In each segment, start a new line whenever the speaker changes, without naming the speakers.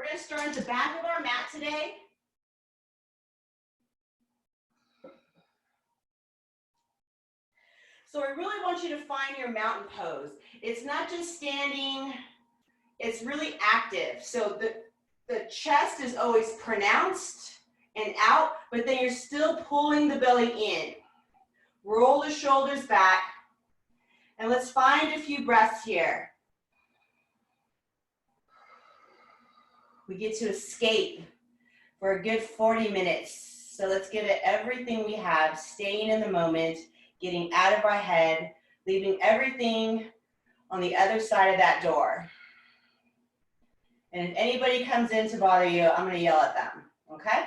going to start at the back of our mat today. So I really want you to find your mountain pose. It's not just standing, it's really active. So the chest is always pronounced and out, but then you're still pulling the belly in. Roll the shoulders back, and let's find a few breaths here. We get to escape for a good 40 minutes. So let's give it everything we have, staying in the moment, getting out of our head, leaving everything on the other side of that door. And if anybody comes in to bother you, I'm gonna yell at them, okay?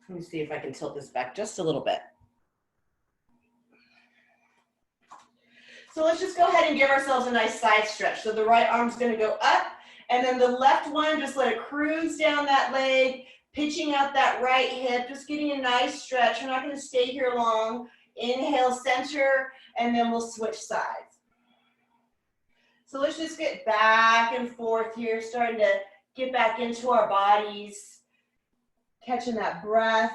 Let me see if I can tilt this back just a little bit. So let's just go ahead and give ourselves a nice side stretch. So the right arm's gonna go up, and then the left one, just let it cruise down that leg, pitching out that right hip, just getting a nice stretch. We're not gonna stay here long. Inhale, center, and then we'll switch sides. So let's just get back and forth here, starting to get back into our bodies, catching that breath.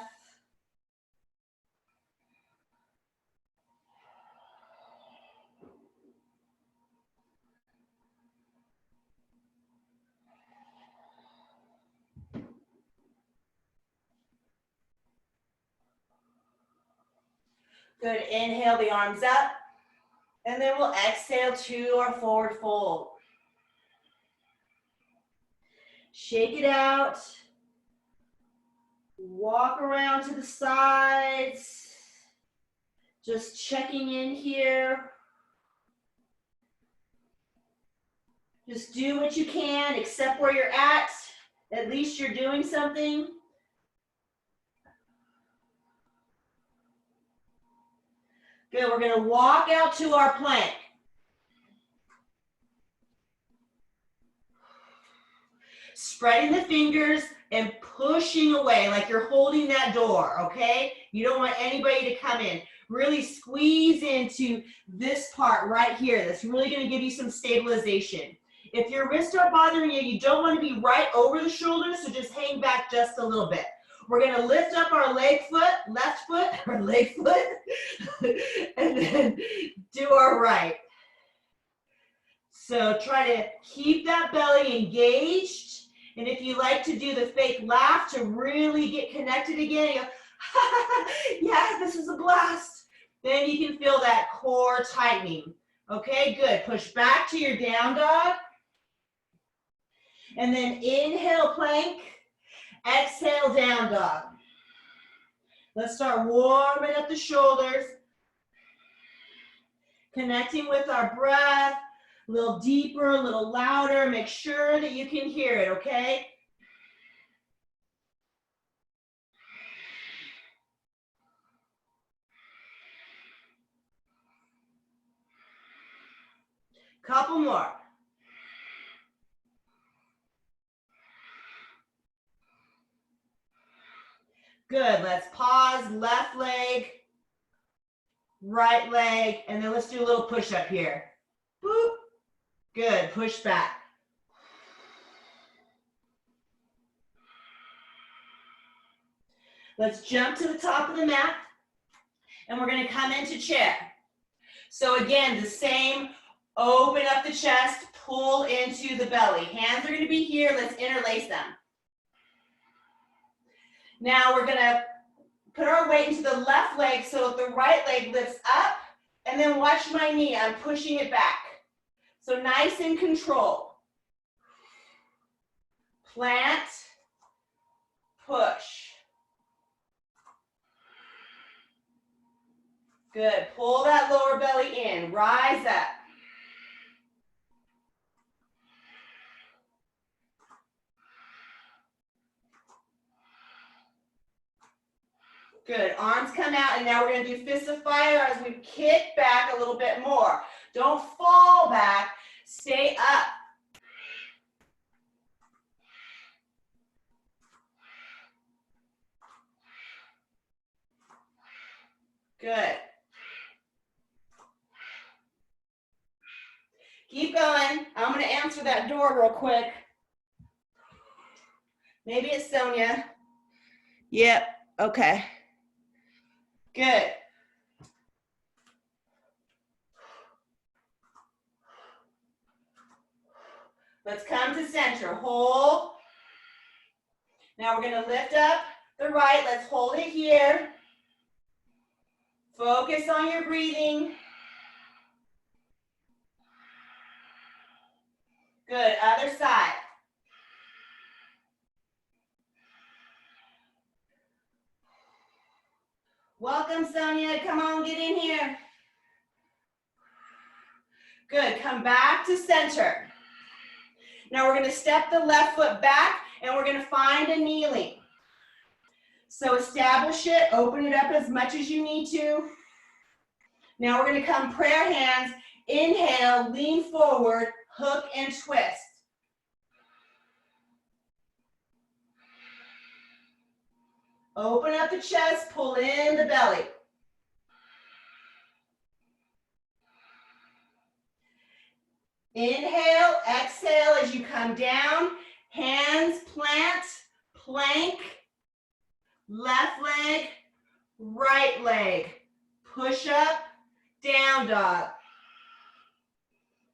Good, inhale the arms up, and then we'll exhale to our forward fold. Shake it out. Walk around to the sides. Just checking in here. Just do what you can, accept where you're at. At least you're doing something. Good, we're gonna walk out to our plank. Spreading the fingers and pushing away like you're holding that door, okay? You don't want anybody to come in. Really squeeze into this part right here. That's really gonna give you some stabilization. If your wrists are bothering you, you don't wanna be right over the shoulders, so just hang back just a little bit. We're gonna lift up our left foot, and then do our right. So try to keep that belly engaged. And if you like to do the fake laugh to really get connected again, you go, yeah, this is a blast. Then you can feel that core tightening. Okay, good. Push back to your down dog. And then inhale, plank. Exhale, down dog. Let's start warming up the shoulders. Connecting with our breath. A little deeper, a little louder. Make sure that you can hear it, okay? Couple more. Good, let's pause, left leg, right leg, and then let's do a little push-up here. Boop. Good, push back. Let's jump to the top of the mat, and we're gonna come into chair. So again, the same, open up the chest, pull into the belly. Hands are gonna be here, let's interlace them. Now we're gonna put our weight into the left leg so the right leg lifts up, and then watch my knee, I'm pushing it back. So nice and control. Plant, push. Good, pull that lower belly in, rise up. Good, arms come out, and now we're gonna do fists of fire as we kick back a little bit more. Don't fall back, stay up. Good. more real quick. Maybe it's Sonia. Yep, okay. Good. Let's come to center. Hold. Now we're going to lift up the right. Let's hold it here. Focus on your breathing. Good. Other side. Welcome, Sonia. Come on, get in here. Good. Come back to center. Now we're going to step the left foot back and we're going to find a kneeling. So establish it, open it up as much as you need to. Now we're going to come prayer hands. Inhale, lean forward, hook and twist. Open up the chest, pull in the belly. Inhale, exhale as you come down. Hands plant, plank, left leg, right leg. Push up, down dog.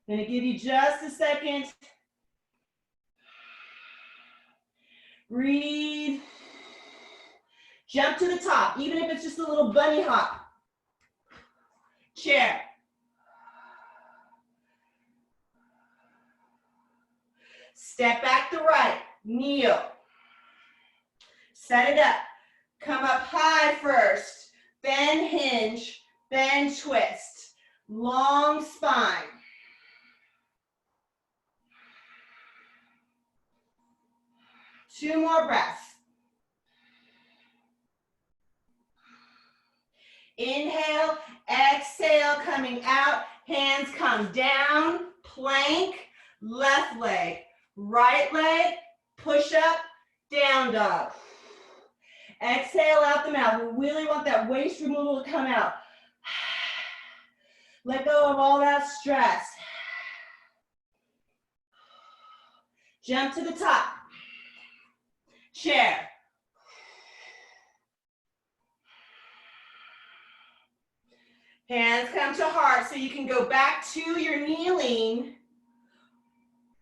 I'm going to give you just a second. Breathe. Jump to the top, even if it's just a little bunny hop. Chair. Step back the right, kneel. Set it up. Come up high first. Bend, hinge, bend, twist. Long spine. Two more breaths. Inhale, exhale, coming out. Hands come down, plank, left leg. Right leg, push up, down dog. Exhale out the mouth. We really want that waist removal to come out. Let go of all that stress. Jump to the top. Chair. Hands come to heart so you can go back to your kneeling.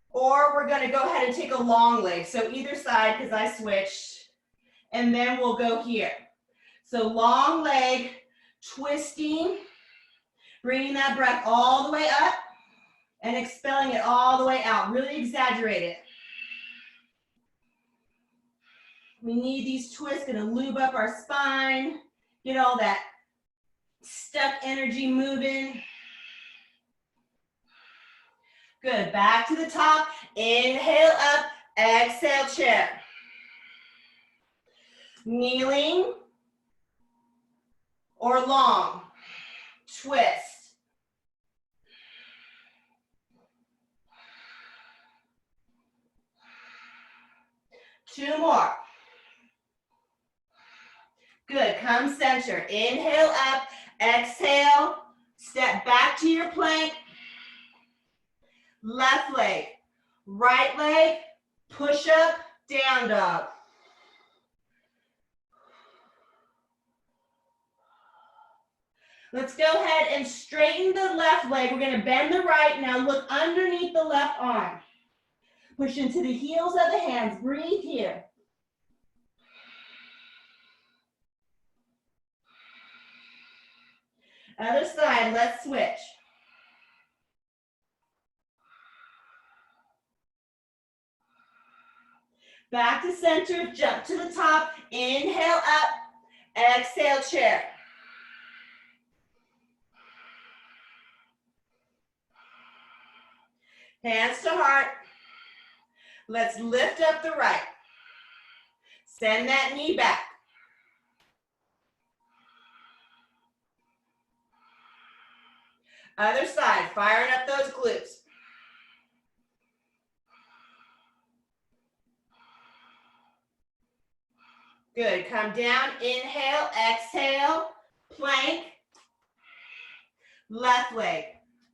Or we're going to go ahead and take a long leg. So either side, because I switched. And then we'll go here. So long leg, twisting, bringing that breath all the way up and expelling it all the way out. Really exaggerate it. We need these twists, going to lube up our spine, get all that stuck energy moving. Good, back to the top. Inhale up, exhale chair. Kneeling or long, twist. Two more. Good, come center. Inhale up, exhale, step back to your plank. Left leg, right leg, push up, down dog. Let's go ahead and straighten the left leg. We're going to bend the right. Now look underneath the left arm. Push into the heels of the hands. Breathe here. Other side, let's switch. Back to center, jump to the top, inhale up, exhale chair. Hands to heart. Let's lift up the right. Send that knee back. Other side, firing up those glutes. Good, come down, inhale, exhale, plank, left leg,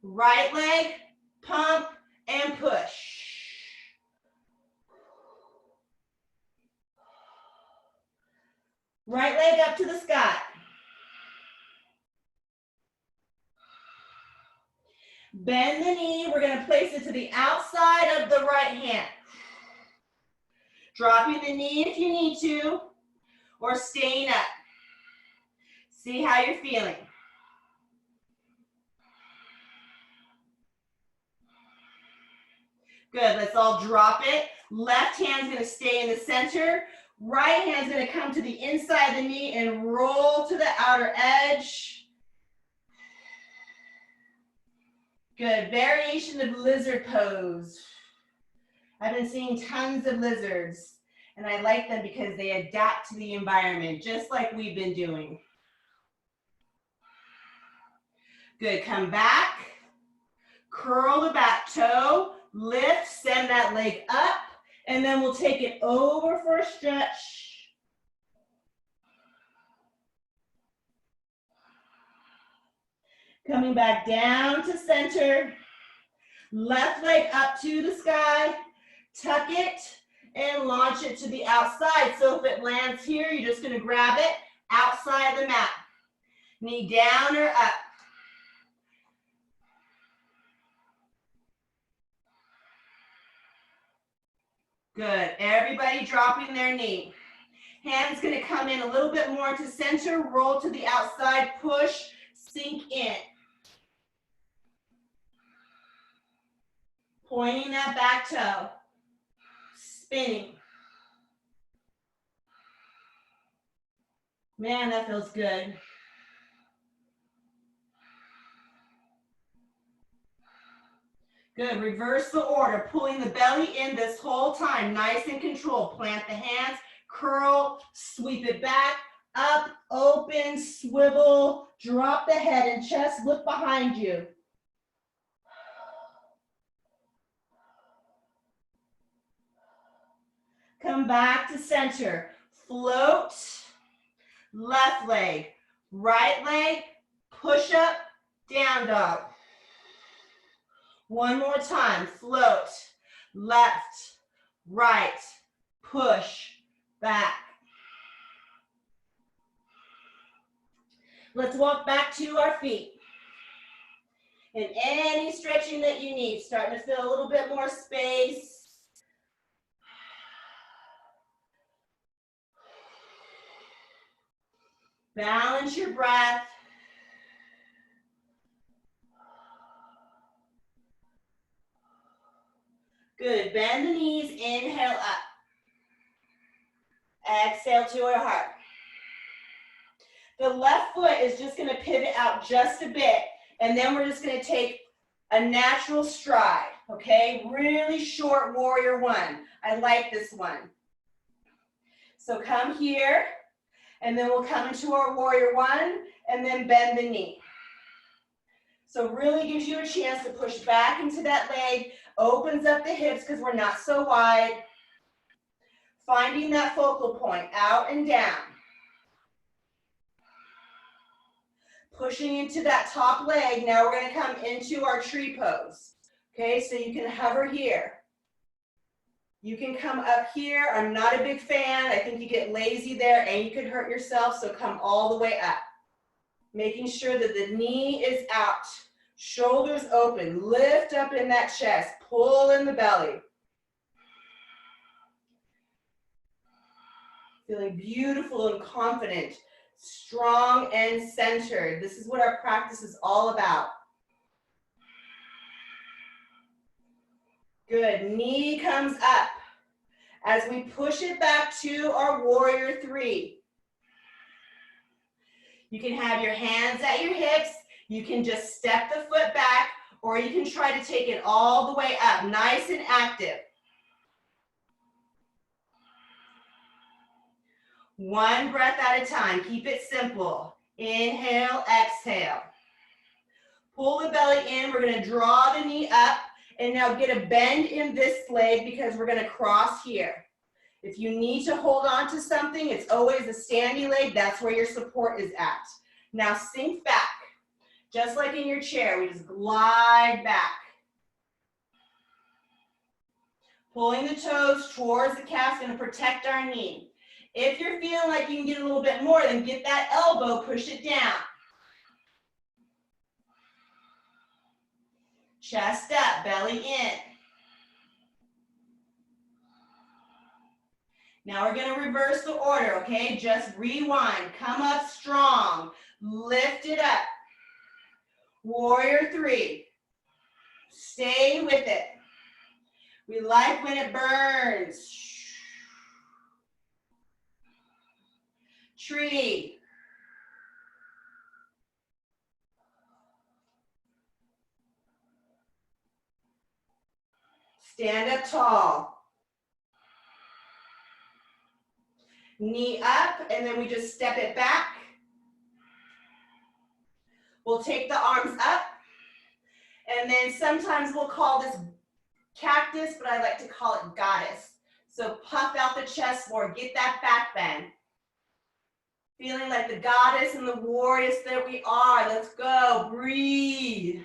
right leg, pump and push. Right leg up to the sky. Bend the knee. We're going to place it to the outside of the right hand. Dropping the knee if you need to, or staying up. See how you're feeling. Good, let's all drop it. Left hand's gonna stay in the center. Right hand's gonna come to the inside of the knee and roll to the outer edge. Good, variation of lizard pose. I've been seeing tons of lizards, and I like them because they adapt to the environment, just like we've been doing. Good, come back, curl the back toe, lift, send that leg up, and then we'll take it over for a stretch. Coming back down to center, left leg up to the sky, tuck it, and launch it to the outside. So if it lands here, you're just gonna grab it outside the mat. Knee down or up. Good, everybody dropping their knee. Hands gonna come in a little bit more to center, roll to the outside, push, sink in. Pointing that back toe, spinning. Man, that feels good. Good, reverse the order, pulling the belly in this whole time, nice and controlled. Plant the hands, curl, sweep it back, up, open, swivel, drop the head and chest, look behind you. Come back to center, float, left leg, right leg, push up, down dog. One more time, float, left, right, push, back. Let's walk back to our feet. And any stretching that you need, starting to feel a little bit more space. Balance your breath. Good, bend the knees, inhale up. Exhale to our heart. The left foot is just gonna pivot out just a bit, and then we're just gonna take a natural stride, okay? Really short warrior one. I like this one. So come here, and then we'll come into our warrior one, and then bend the knee. So really gives you a chance to push back into that leg, opens up the hips because we're not so wide. Finding that focal point, out and down. Pushing into that top leg, now we're gonna come into our tree pose. Okay, so you can hover here. You can come up here. I'm not a big fan. I think you get lazy there and you could hurt yourself, so come all the way up. Making sure that the knee is out. Shoulders open, lift up in that chest, pull in the belly. Feeling beautiful and confident, strong and centered. This is what our practice is all about. Good, knee comes up. As we push it back to our warrior three. You can have your hands at your hips. You can just step the foot back, or you can try to take it all the way up, nice and active. One breath at a time, keep it simple. Inhale, exhale. Pull the belly in, we're gonna draw the knee up, and now get a bend in this leg because we're gonna cross here. If you need to hold on to something, it's always a standing leg, that's where your support is at. Now sink back. Just like in your chair, we just glide back. Pulling the toes towards the calf, gonna protect our knee. If you're feeling like you can get a little bit more, then get that elbow, push it down. Chest up, belly in. Now we're gonna reverse the order, okay? Just rewind, come up strong, lift it up. Warrior 3, stay with it. We like when it burns. Tree. Stand up tall. Knee up, and then we just step it back. We'll take the arms up, and then sometimes we'll call this cactus, but I like to call it goddess. So puff out the chest more, get that back bend. Feeling like the goddess and the warriors that we are. Let's go, breathe.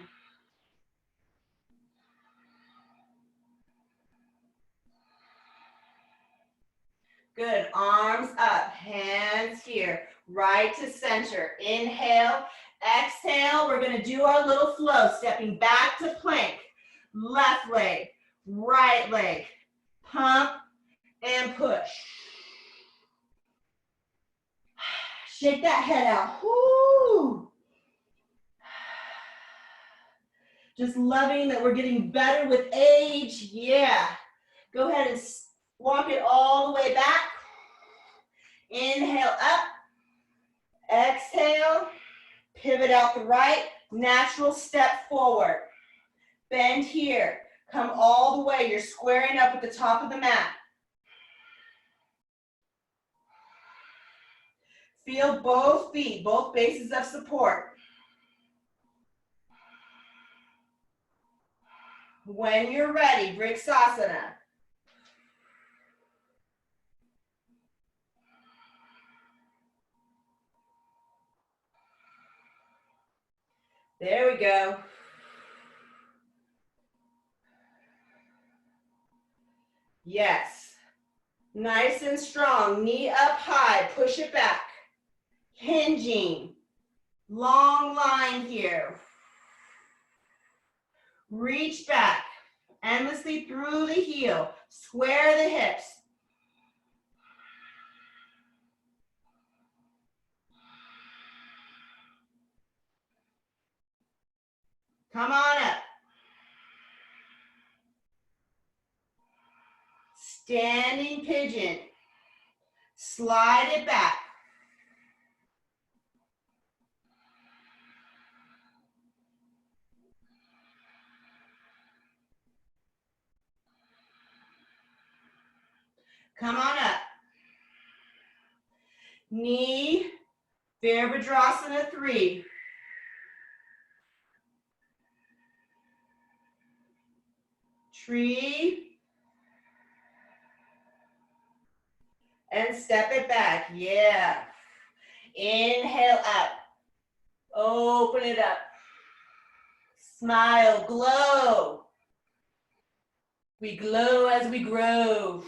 Good, arms up, hands here, right to center. Inhale, exhale, we're gonna do our little flow, stepping back to plank. Left leg, right leg, pump and push. Shake that head out, whoo. Just loving that we're getting better with age, yeah. Go ahead and walk it all the way back. Inhale up. Exhale. Pivot out the right. Natural step forward. Bend here. Come all the way. You're squaring up at the top of the mat. Feel both feet, both bases of support. When you're ready, Vriksasana. There we go. Yes. Nice and strong. Knee up high. Push it back. Hinging. Long line here. Reach back. Endlessly through the heel. Square the hips. Come on up. Standing pigeon. Slide it back. Come on up. Knee, Virabhadrasana 3. Tree. And step it back, yeah. Inhale up. Open it up. Smile, glow. We glow as we grow.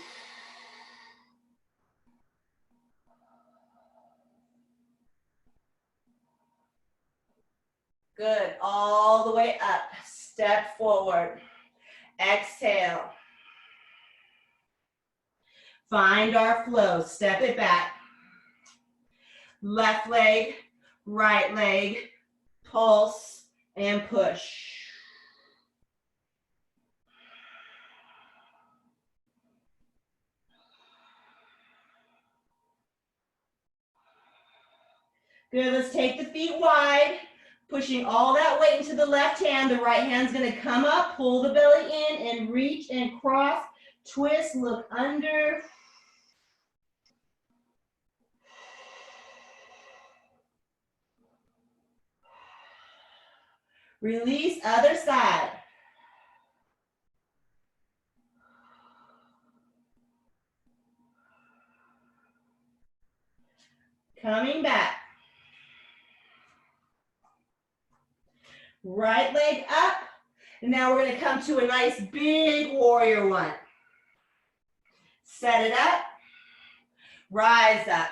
Good, all the way up. Step forward. Exhale. Find our flow, step it back. Left leg, right leg, pulse and push. Good, let's take the feet wide, pushing all that weight into the left hand. The right hand's gonna come up, pull the belly in and reach and cross, twist, look under. Release, other side. Coming back. Right leg up. And now we're going to come to a nice big warrior one. Set it up. Rise up.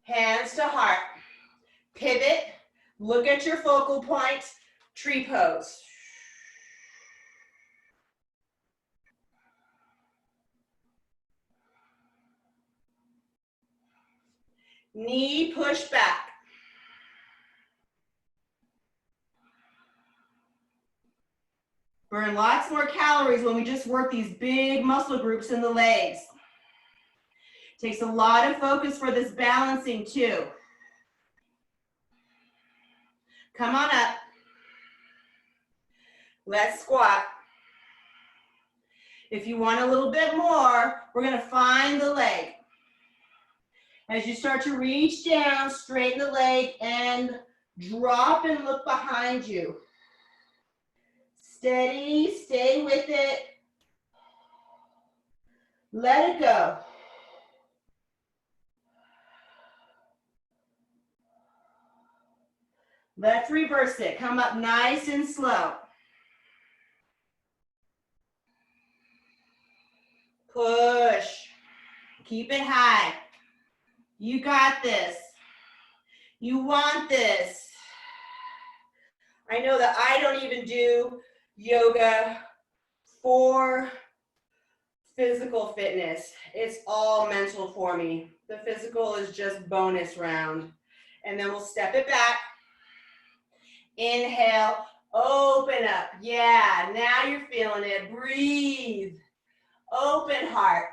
Hands to heart. Pivot. Look at your focal point. Tree pose. Knee push back. Burn lots more calories when we just work these big muscle groups in the legs. Takes a lot of focus for this balancing too. Come on up. Let's squat. If you want a little bit more, we're going to find the leg. As you start to reach down, straighten the leg and drop and look behind you. Steady, stay with it. Let it go. Let's reverse it. Come up nice and slow. Push. Keep it high. You got this. You want this. I know that I don't even do yoga for physical fitness. It's all mental for me. The physical is just bonus round. And then we'll step it back. Inhale, open up. Yeah, now you're feeling it. Breathe. Open heart.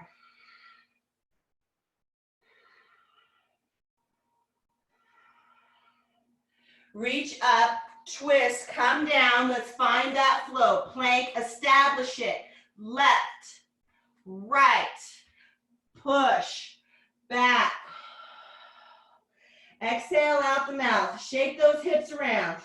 Reach up, twist, come down. Let's find that flow. Plank, establish it. Left, right, push, back. Exhale out the mouth. Shake those hips around.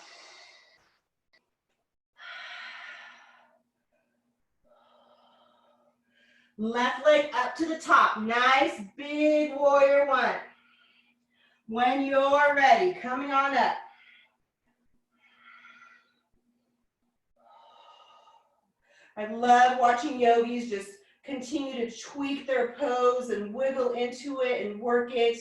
Left leg up to the top. Nice big warrior one. When you're ready, coming on up. I love watching yogis just continue to tweak their pose and wiggle into it and work it.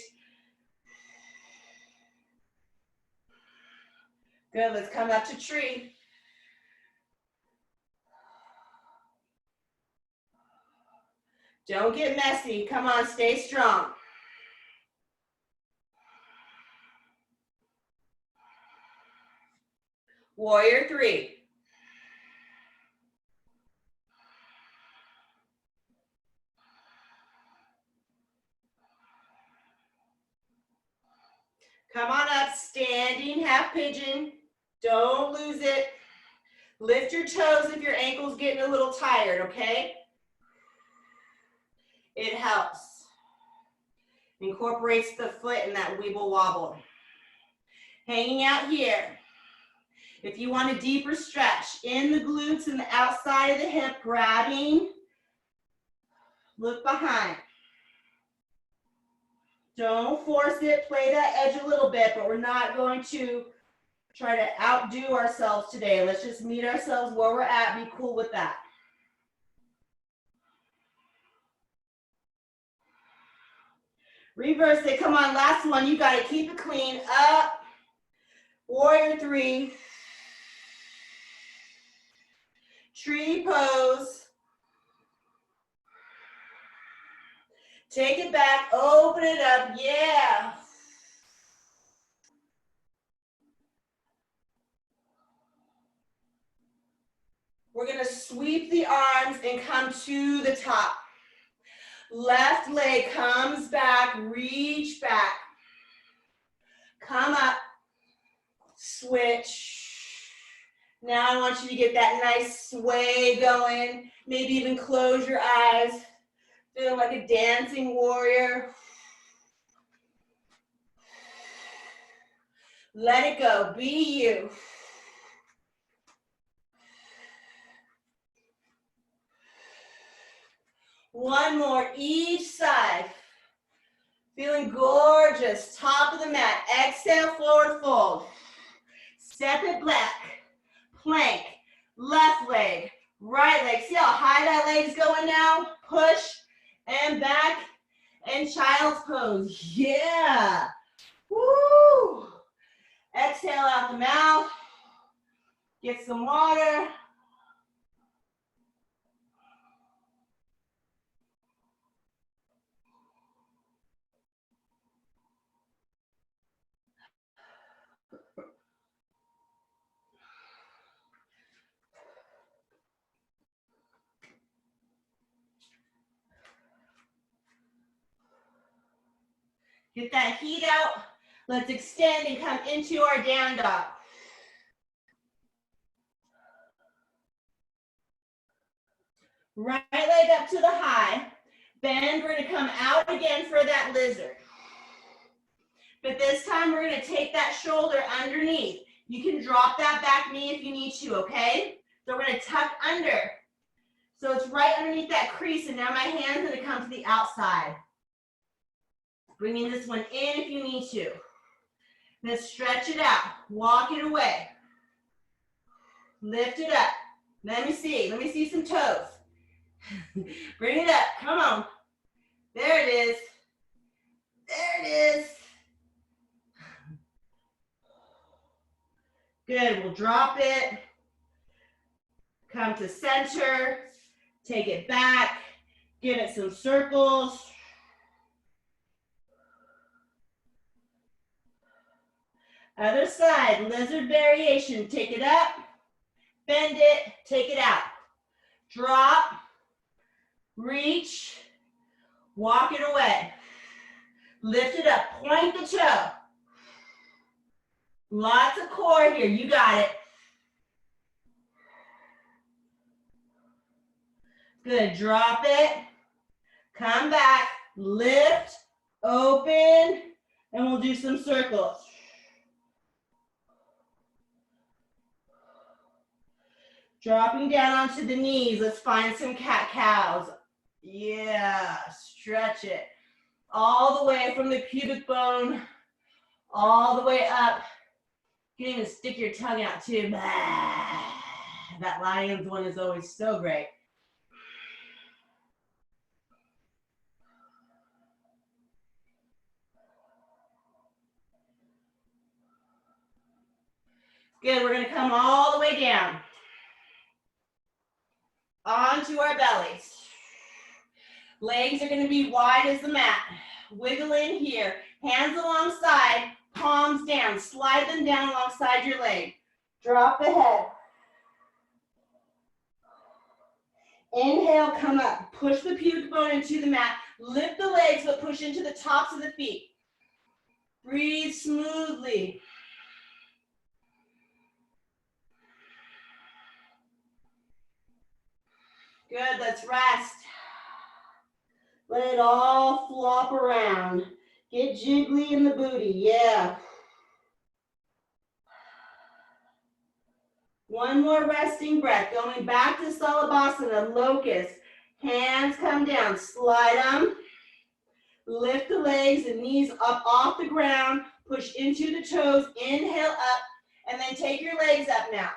Good, let's come up to tree. Don't get messy. Come on, stay strong. Warrior three. Come on up, standing half pigeon. Don't lose it. Lift your toes if your ankle's getting a little tired, okay? It helps. Incorporates the foot in that weeble wobble. Hanging out here. If you want a deeper stretch, in the glutes and the outside of the hip, grabbing. Look behind. Don't force it, play that edge a little bit, but we're not going to try to outdo ourselves today. Let's just meet ourselves where we're at, be cool with that. Reverse it, come on, last one, you got it, keep it clean, up, warrior three, tree pose. Take it back, open it up, yeah. We're gonna sweep the arms and come to the top. Left leg comes back, reach back. Come up, switch. Now I want you to get that nice sway going. Maybe even close your eyes. Feel like a dancing warrior. Let it go, be you. One more each side. Feeling gorgeous, top of the mat. Exhale, forward fold. Step it back. plank, left leg, right leg. See how high that leg's going now? Push and back and child's pose. Yeah. Woo. Exhale out the mouth. Get some water. Get that heat out. Let's extend and come into our down dog. Right leg up to the high. Bend, we're gonna come out again for that lizard. But this time we're gonna take that shoulder underneath. You can drop that back knee if you need to, okay? So we're gonna tuck under. So it's right underneath that crease, and now my hand's gonna come to the outside. Bringing this one in if you need to. Then stretch it out, walk it away. Lift it up. Let me see some toes. Bring it up, come on. There it is. There it is. Good, we'll drop it. Come to center, take it back, give it some circles. Other side, lizard variation. Take it up, bend it, take it out. Drop, reach, walk it away. Lift it up, point the toe. Lots of core here, you got it. Good, drop it, come back, lift, open, and we'll do some circles. Dropping down onto the knees, let's find some cat-cows. Yeah, stretch it. All the way from the pubic bone, all the way up. You can even stick your tongue out too. That lion's one is always so great. Good, we're gonna come all the way down. Onto our bellies. Legs are gonna be wide as the mat. Wiggle in here. Hands alongside, palms down. Slide them down alongside your leg. Drop the head. Inhale, come up. Push the pubic bone into the mat. Lift the legs, but push into the tops of the feet. Breathe smoothly. Good, let's rest. Let it all flop around. Get jiggly in the booty, yeah. One more resting breath. Going back to Salabhasana, locust. Hands come down, slide them. Lift the legs and knees up off the ground. Push into the toes, inhale up, and then take your legs up now.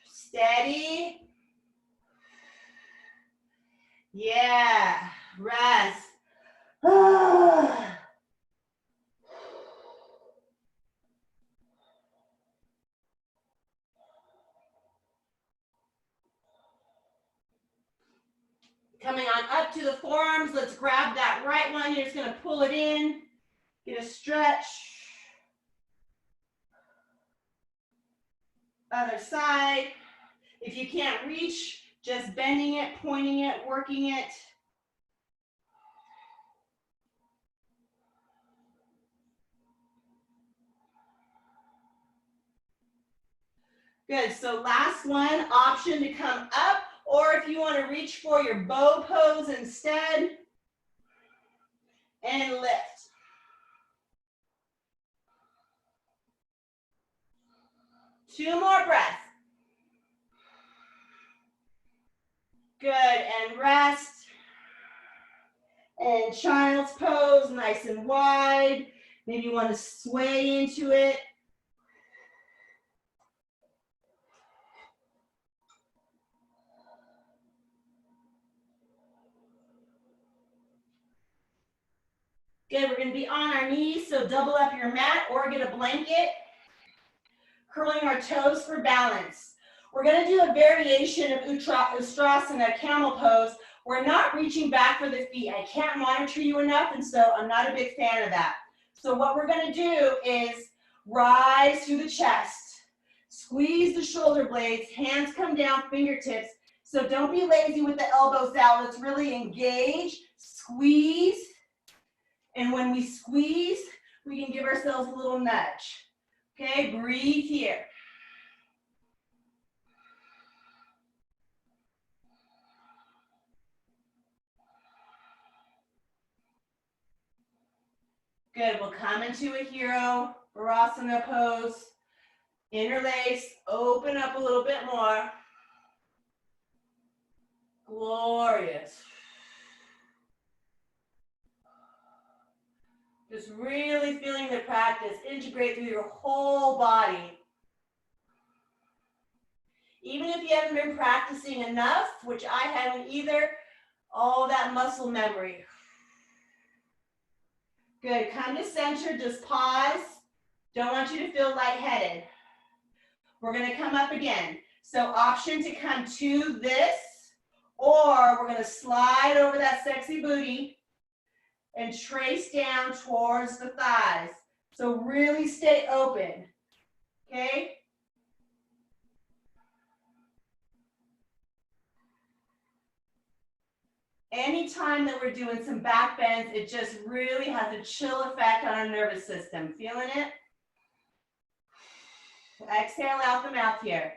Steady. Yeah, rest. Coming on up to the forearms, let's grab that right one. You're just gonna pull it in, get a stretch. Other side. If you can't reach, just bending it, pointing it, working it. Good, so last one, option to come up, or if you want to reach for your bow pose instead, and lift. Two more breaths. Good, and rest. And child's pose, nice and wide. Maybe you want to sway into it. Good, we're gonna be on our knees, so double up your mat or get a blanket. Curling our toes for balance. We're gonna do a variation of Ustrasana, camel pose. We're not reaching back for the feet. I can't monitor you enough, and so I'm not a big fan of that. So what we're gonna do is rise through the chest, squeeze the shoulder blades, hands come down, fingertips. So don't be lazy with the elbows out. Let's really engage, squeeze. And when we squeeze, we can give ourselves a little nudge. Okay, breathe here. Good, we'll come into a hero, Virasana pose. Interlace, open up a little bit more. Glorious. Just really feeling the practice integrate through your whole body. Even if you haven't been practicing enough, which I haven't either, all that muscle memory. Good, come to center, just pause. Don't want you to feel lightheaded. We're gonna come up again. So option to come to this, or we're gonna slide over that sexy booty and trace down towards the thighs. So really stay open, okay? Anytime that we're doing some back bends, it just really has a chill effect on our nervous system. Feeling it? Exhale out the mouth here.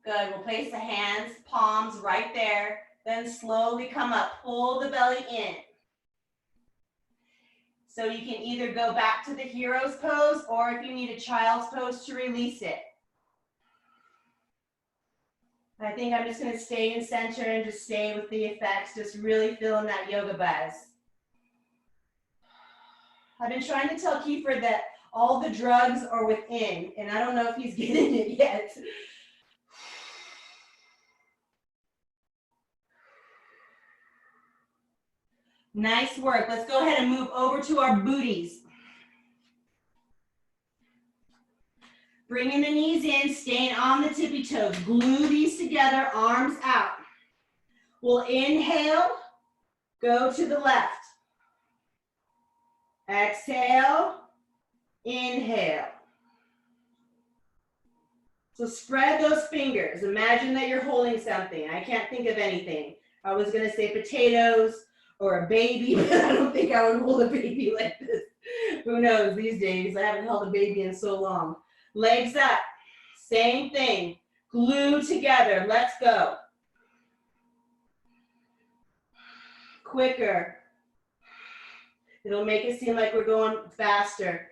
Good, we'll place the hands, palms right there, then slowly come up, pull the belly in. So you can either go back to the hero's pose, or if you need a child's pose to release it. I think I'm just gonna stay in center and just stay with the effects, just really feeling that yoga buzz. I've been trying to tell Kiefer that all the drugs are within, and I don't know if he's getting it yet. Nice work. Let's go ahead and move over to our booties. Bringing the knees in, staying on the tippy toes. Glue these together, arms out. We'll inhale, go to the left. Exhale, inhale. So spread those fingers. Imagine that you're holding something. I can't think of anything. I was gonna say potatoes or a baby, but I don't think I would hold a baby like this. Who knows these days? I haven't held a baby in so long. Legs up, same thing. Glue together, let's go. Quicker. It'll make it seem like we're going faster.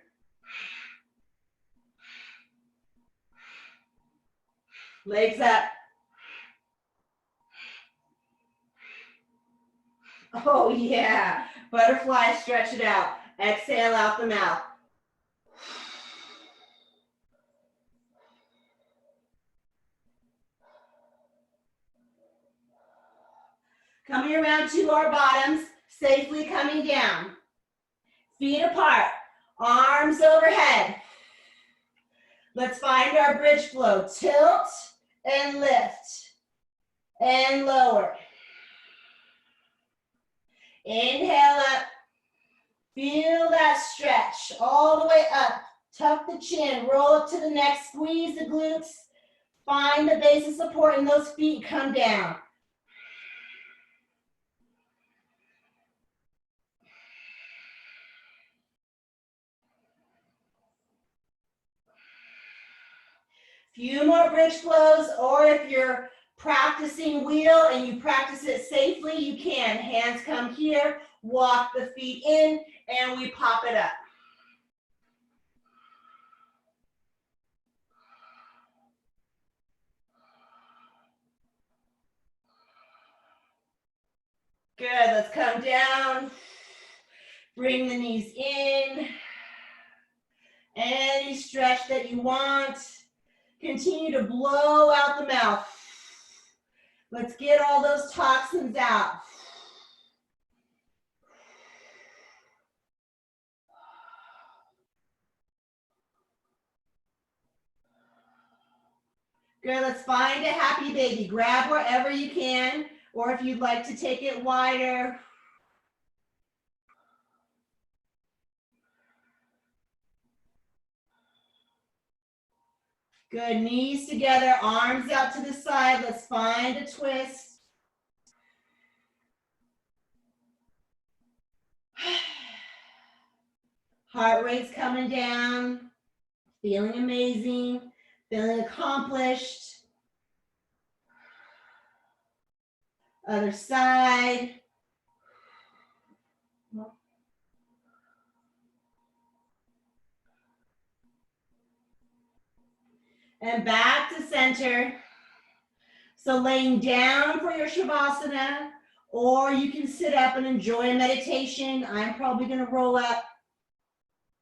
Legs up. Oh yeah, butterfly, stretch it out. Exhale out the mouth. Coming around to our bottoms, safely coming down. Feet apart, arms overhead. Let's find our bridge flow. Tilt and lift and lower. Inhale up. Feel that stretch all the way up. Tuck the chin, roll up to the neck, squeeze the glutes. Find the base of support and those feet come down. Few more bridge flows, or if you're practicing wheel and you practice it safely, you can. Hands come here, walk the feet in, and we pop it up. Good, let's come down. Bring the knees in. Any stretch that you want. Continue to blow out the mouth. Let's get all those toxins out. Good, let's find a happy baby. Grab wherever you can, or if you'd like to take it wider. Good, knees together, arms out to the side. Let's find a twist. Heart rate's coming down, feeling amazing, feeling accomplished. Other side. And back to center. So laying down for your Shavasana, or you can sit up and enjoy a meditation. I'm probably gonna roll up,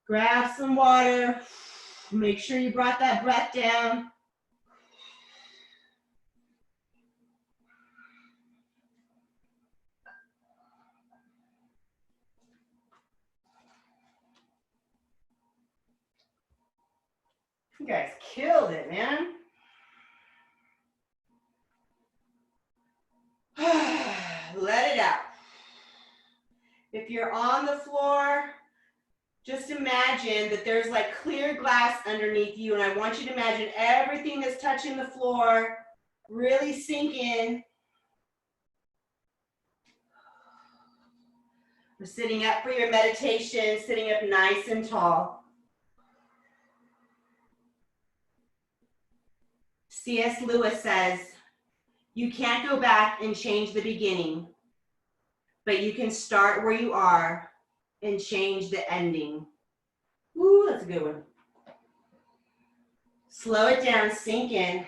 grab some water, make sure you brought that breath down. You guys killed it, man. Let it out. If you're on the floor, just imagine that there's like clear glass underneath you, and I want you to imagine everything that's touching the floor really sink in. We're sitting up for your meditation, sitting up nice and tall. C.S. Lewis says, you can't go back and change the beginning, but you can start where you are and change the ending. Ooh, that's a good one. Slow it down, sink in.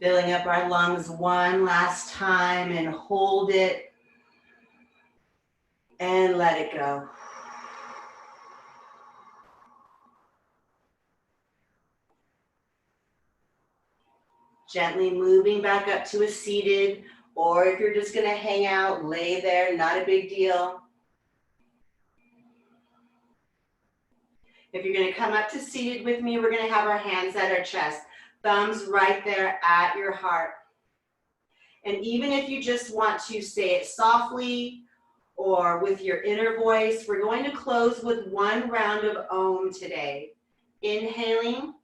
Filling up our lungs one last time and hold it and let it go. Gently moving back up to a seated, or if you're just gonna hang out, lay there, not a big deal. If you're gonna come up to seated with me, we're gonna have our hands at our chest, thumbs right there at your heart. And even if you just want to say it softly or with your inner voice, we're going to close with one round of Om today. Inhaling.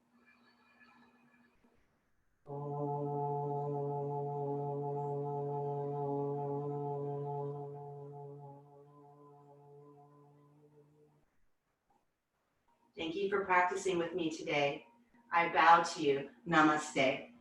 Thank you for practicing with me today. I bow to you. Namaste.